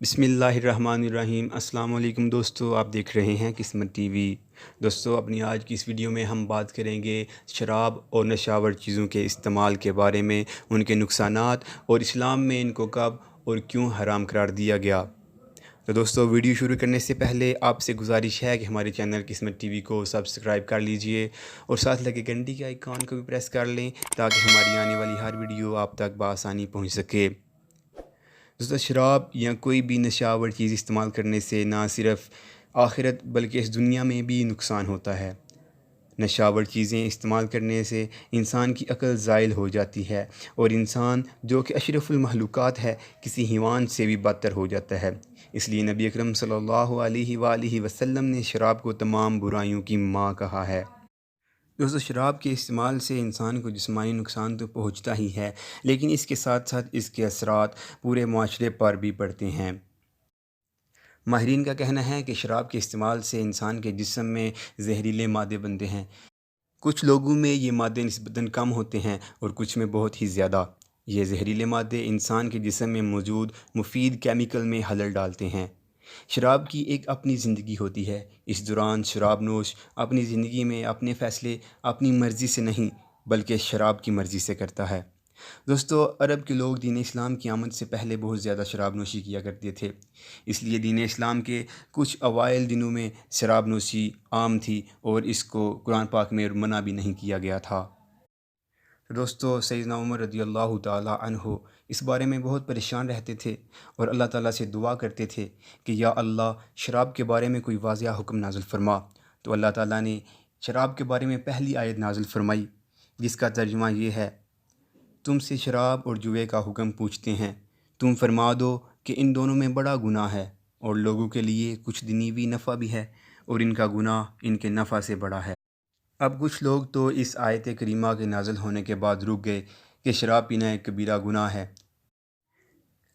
بسم اللہ الرحمن الرحیم۔ السلام علیکم دوستو، آپ دیکھ رہے ہیں قسمت ٹی وی۔ دوستو، اپنی آج کی اس ویڈیو میں ہم بات کریں گے شراب اور نشہ چیزوں کے استعمال کے بارے میں، ان کے نقصانات اور اسلام میں ان کو کب اور کیوں حرام قرار دیا گیا۔ تو دوستو، ویڈیو شروع کرنے سے پہلے آپ سے گزارش ہے کہ ہمارے چینل قسمت ٹی وی کو سبسکرائب کر لیجئے اور ساتھ لگے گھنٹی کے آئیکن کو بھی پریس کر لیں تاکہ ہماری آنے والی ہر ویڈیو آپ تک بآسانی پہنچ سکے۔ دوستو، شراب یا کوئی بھی نشہ آور چیز استعمال کرنے سے نہ صرف آخرت بلکہ اس دنیا میں بھی نقصان ہوتا ہے۔ نشہ آور چیزیں استعمال کرنے سے انسان کی عقل زائل ہو جاتی ہے اور انسان جو کہ اشرف المخلوقات ہے کسی حیوان سے بھی بدتر ہو جاتا ہے۔ اس لیے نبی اکرم صلی اللہ علیہ وآلہ وسلم نے شراب کو تمام برائیوں کی ماں کہا ہے۔ دوستو، شراب کے استعمال سے انسان کو جسمانی نقصان تو پہنچتا ہی ہے، لیکن اس کے ساتھ ساتھ اس کے اثرات پورے معاشرے پر بھی پڑتے ہیں۔ ماہرین کا کہنا ہے کہ شراب کے استعمال سے انسان کے جسم میں زہریلے مادے بنتے ہیں۔ کچھ لوگوں میں یہ مادے نسبتاً کم ہوتے ہیں اور کچھ میں بہت ہی زیادہ۔ یہ زہریلے مادے انسان کے جسم میں موجود مفید کیمیکل میں خلل ڈالتے ہیں۔ شراب کی ایک اپنی زندگی ہوتی ہے۔ اس دوران شراب نوش اپنی زندگی میں اپنے فیصلے اپنی مرضی سے نہیں بلکہ شراب کی مرضی سے کرتا ہے۔ دوستو، عرب کے لوگ دین اسلام کی آمد سے پہلے بہت زیادہ شراب نوشی کیا کرتے تھے، اس لیے دین اسلام کے کچھ اوائل دنوں میں شراب نوشی عام تھی اور اس کو قرآن پاک میں منع بھی نہیں کیا گیا تھا۔ دوستو، سیدنا عمر رضی اللہ تعالیٰ عنہ اس بارے میں بہت پریشان رہتے تھے اور اللہ تعالیٰ سے دعا کرتے تھے کہ یا اللہ، شراب کے بارے میں کوئی واضح حکم نازل فرما۔ تو اللہ تعالیٰ نے شراب کے بارے میں پہلی آیت نازل فرمائی، جس کا ترجمہ یہ ہے: تم سے شراب اور جوے کا حکم پوچھتے ہیں، تم فرما دو کہ ان دونوں میں بڑا گناہ ہے اور لوگوں کے لیے کچھ دنیوی نفع بھی ہے اور ان کا گناہ ان کے نفع سے بڑا ہے۔ اب کچھ لوگ تو اس آیت کریمہ کے نازل ہونے کے بعد رک گئے کہ شراب پینا ایک کبیرہ گناہ ہے،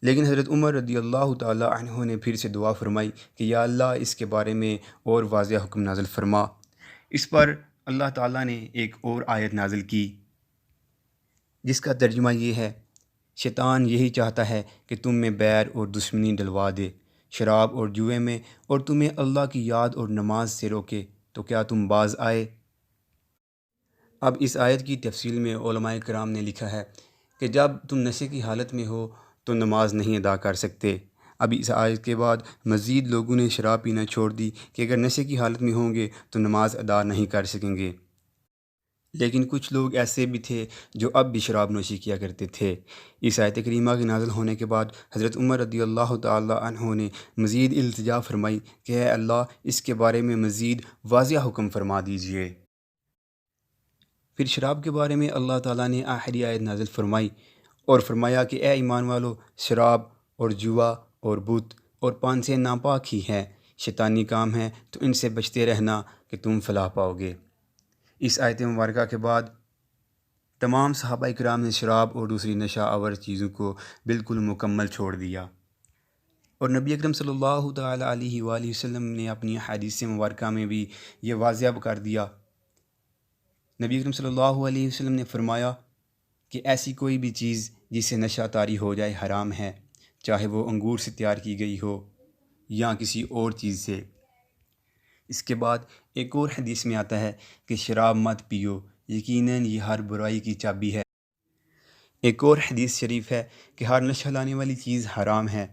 لیکن حضرت عمر رضی اللہ تعالیٰ عنہ نے پھر سے دعا فرمائی کہ یا اللہ، اس کے بارے میں اور واضح حکم نازل فرما۔ اس پر اللہ تعالیٰ نے ایک اور آیت نازل کی، جس کا ترجمہ یہ ہے: شیطان یہی چاہتا ہے کہ تم میں بیر اور دشمنی ڈلوا دے شراب اور جوئے میں اور تمہیں اللہ کی یاد اور نماز سے روکے، تو کیا تم باز آئے؟ اب اس آیت کی تفصیل میں علماء کرام نے لکھا ہے کہ جب تم نشے کی حالت میں ہو تو نماز نہیں ادا کر سکتے۔ اب اس آیت کے بعد مزید لوگوں نے شراب پینا چھوڑ دی کہ اگر نشے کی حالت میں ہوں گے تو نماز ادا نہیں کر سکیں گے، لیکن کچھ لوگ ایسے بھی تھے جو اب بھی شراب نوشی کیا کرتے تھے۔ اس آیت کریمہ کے نازل ہونے کے بعد حضرت عمر رضی اللہ تعالیٰ عنہ نے مزید التجا فرمائی کہ اے اللہ، اس کے بارے میں مزید واضح حکم فرما دیجیے۔ پھر شراب کے بارے میں اللہ تعالیٰ نے آخری آیت نازل فرمائی اور فرمایا کہ اے ایمان والو، شراب اور جوا اور بت اور پان سے ناپاک ہی ہے، شیطانی کام ہے، تو ان سے بچتے رہنا کہ تم فلاح پاؤ گے۔ اس آیت مبارکہ کے بعد تمام صحابہ کرام نے شراب اور دوسری نشہ آور چیزوں کو بالکل مکمل چھوڑ دیا، اور نبی اکرم صلی اللہ تعالیٰ علیہ وآلہ وسلم نے اپنی حدیث مبارکہ میں بھی یہ واضح کر دیا۔ نبی اکرم صلی اللہ علیہ وسلم نے فرمایا کہ ایسی کوئی بھی چیز جس سے نشہ طاری ہو جائے حرام ہے، چاہے وہ انگور سے تیار کی گئی ہو یا کسی اور چیز سے۔ اس کے بعد ایک اور حدیث میں آتا ہے کہ شراب مت پیو، یقیناً یہ ہر برائی کی چابی ہے۔ ایک اور حدیث شریف ہے کہ ہر نشہ لانے والی چیز حرام ہے،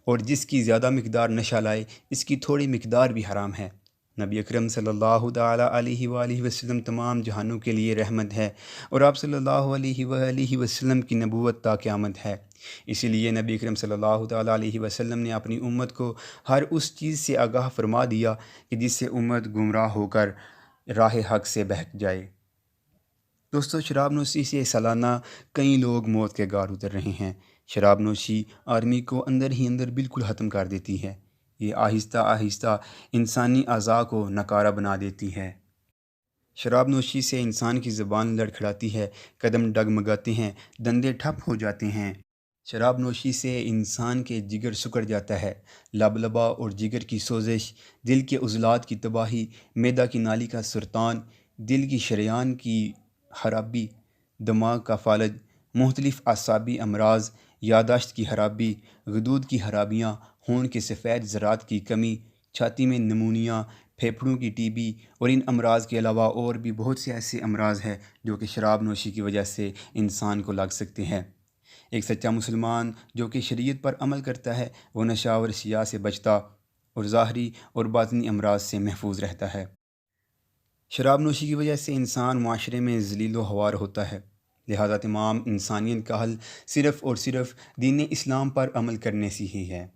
اور جس کی زیادہ مقدار نشہ لائے اس کی تھوڑی مقدار بھی حرام ہے۔ نبی اکرم صلی اللہ تعالیٰ علیہ وآلہ وسلم تمام جہانوں کے لیے رحمت ہے، اور آپ صلی اللہ علیہ وآلہ وسلم کی نبوت تا قیامت ہے۔ اسی لیے نبی اکرم صلی اللہ تعالیٰ علیہ وسلم نے اپنی امت کو ہر اس چیز سے آگاہ فرما دیا کہ جس سے امت گمراہ ہو کر راہ حق سے بہک جائے۔ دوستو، شراب نوشی سے سالانہ کئی لوگ موت کے گھاٹ اتر رہے ہیں۔ شراب نوشی آدمی کو اندر ہی اندر بالکل ختم کر دیتی ہے۔ یہ آہستہ آہستہ انسانی اعضاء کو ناکارہ بنا دیتی ہے۔ شراب نوشی سے انسان کی زبان لڑکھڑاتی ہے، قدم ڈگمگاتے ہیں، دندے ٹھپ ہو جاتے ہیں۔ شراب نوشی سے انسان کے جگر سکڑ جاتا ہے، لبلبا اور جگر کی سوزش، دل کے عضلات کی تباہی، معدہ کی نالی کا سرطان، دل کی شریان کی خرابی، دماغ کا فالج، مختلف اعصابی امراض، یادداشت کی خرابی، غدود کی خرابیاں، خون کے سفید ذرات کی کمی، چھاتی میں نمونیا، پھیپھڑوں کی ٹی بی اور ان امراض کے علاوہ اور بھی بہت سے ایسے امراض ہیں جو کہ شراب نوشی کی وجہ سے انسان کو لگ سکتے ہیں۔ ایک سچا مسلمان جو کہ شریعت پر عمل کرتا ہے وہ نشہ اور اشیاء سے بچتا اور ظاہری اور باطنی امراض سے محفوظ رہتا ہے۔ شراب نوشی کی وجہ سے انسان معاشرے میں ذلیل و خوار ہوتا ہے، لہذا تمام انسانیت کا حل صرف اور صرف دین اسلام پر عمل کرنے سے ہی ہے۔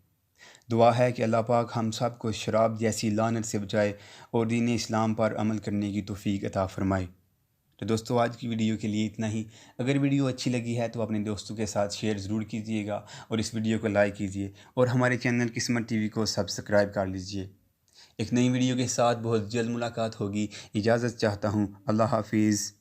دعا ہے کہ اللہ پاک ہم سب کو شراب جیسی لعنت سے بچائے اور دین اسلام پر عمل کرنے کی توفیق عطا فرمائے۔ تو دوستو آج کی ویڈیو کے لیے اتنا ہی۔ اگر ویڈیو اچھی لگی ہے تو اپنے دوستوں کے ساتھ شیئر ضرور کیجیے گا اور اس ویڈیو کو لائک کیجیے اور ہمارے چینل قسمت ٹی وی کو سبسکرائب کر لیجیے۔ ایک نئی ویڈیو کے ساتھ بہت جلد ملاقات ہوگی۔ اجازت چاہتا ہوں۔ اللہ حافظ۔